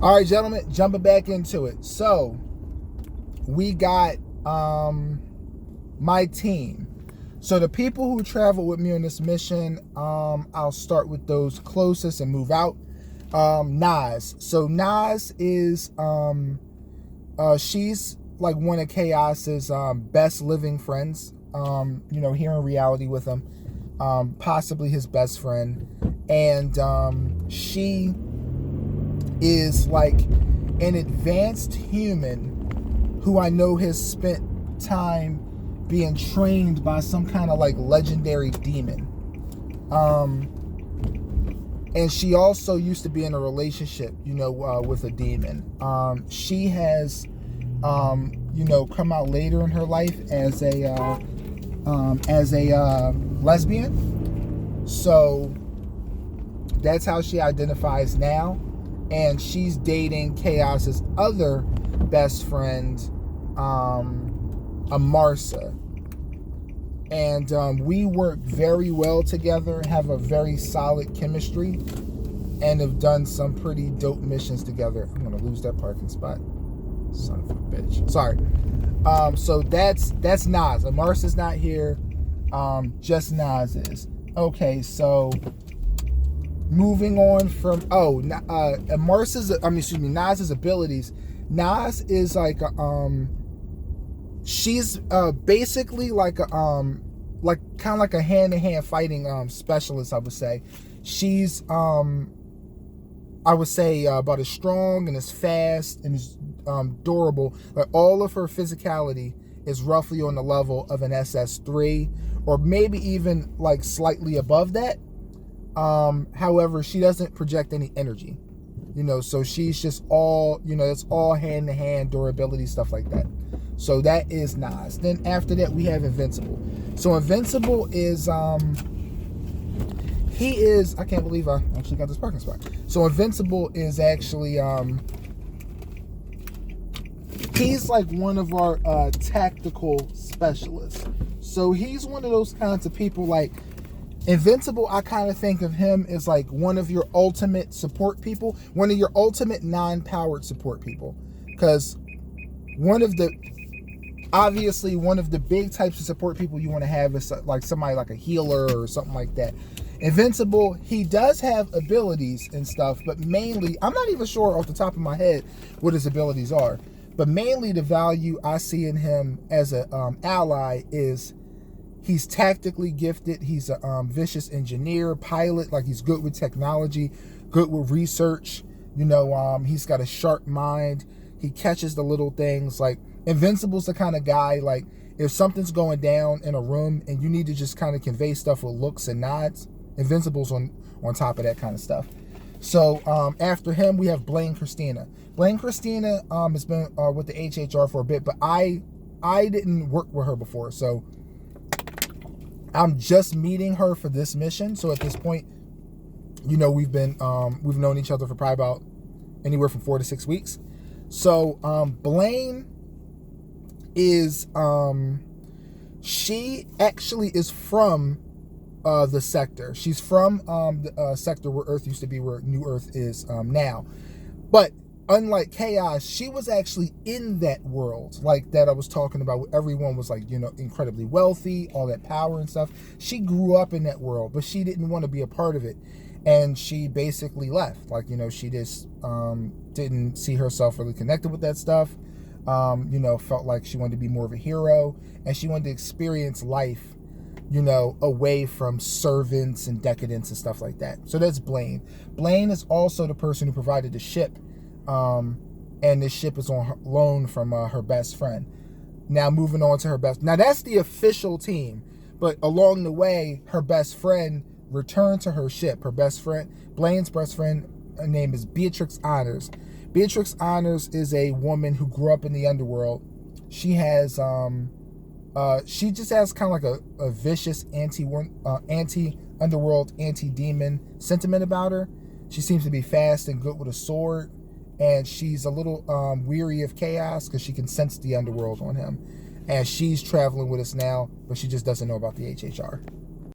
All right, gentlemen, jumping back into it. So we got my team. So the people who travel with me on this mission, I'll start with those closest and move out. Nas. So Nas is she's like one of Chaos's best living friends. Here in reality with him. Possibly his best friend. And she is like an advanced human who I know has spent time being trained by some kind of like legendary demon. And she also used to be in a relationship, with a demon. She has, come out later in her life as a lesbian. So that's how she identifies now. And she's dating Chaos's other best friend, Amarsa. And we work very well together, have a very solid chemistry, and have done some pretty dope missions together. I'm going to lose that parking spot. Son of a bitch. Sorry. So that's Nas. Amarsa's not here. Just Nas is. Okay, so moving on from Nas's abilities. Nas is like she's basically like a kind of like a hand-to-hand fighting specialist, I would say. She's I would say about as strong and as fast and as durable. Like all of her physicality is roughly on the level of an SS3, or maybe even like slightly above that. However, she doesn't project any energy, so she's just all, it's all hand-to-hand durability, stuff like that. So that is Nas. Then after that, we have Invincible. So Invincible is, he is, I can't believe I actually got this parking spot. So Invincible is actually, he's like one of our tactical specialists. So he's one of those kinds of people, like, Invincible, I kind of think of him as like one of your ultimate support people, one of your ultimate non-powered support people. Because one of the big types of support people you want to have is like somebody like a healer or something like that. Invincible, he does have abilities and stuff, but mainly, I'm not even sure off the top of my head what his abilities are. But mainly the value I see in him as an ally is he's tactically gifted. He's a vicious engineer, pilot. Like, he's good with technology, good with research. He's got a sharp mind. He catches the little things. Like, Invincible's the kind of guy, like, if something's going down in a room and you need to just kind of convey stuff with looks and nods, Invincible's on top of that kind of stuff. So after him, we have Blaine Christina. Blaine Christina has been with the HHR for a bit, but I didn't work with her before, so I'm just meeting her for this mission. So at this point, we've known each other for probably about anywhere from 4 to 6 weeks. So Blaine is she actually is from the sector. She's from the sector where Earth used to be, where New Earth is now. But unlike Chaos, she was actually in that world, like that I was talking about, where everyone was like, incredibly wealthy, all that power and stuff. She grew up in that world, but she didn't want to be a part of it. And she basically left. Like, she just didn't see herself really connected with that stuff. Felt like she wanted to be more of a hero, and she wanted to experience life, away from servants and decadence and stuff like that. So that's Blaine. Blaine is also the person who provided the ship. And this ship is on loan from her best friend. Now moving on to her best. Now that's the official team. But along the way, her best friend returned to her ship. Her best friend, Blaine's best friend, her name is Beatrix Honors. Beatrix Honors is a woman who grew up in the underworld. She has, she just has kind of like a vicious anti-underworld, anti-demon sentiment about her. She seems to be fast and good with a sword. And she's a little weary of Chaos because she can sense the underworld on him. And she's traveling with us now, but she just doesn't know about the HHR.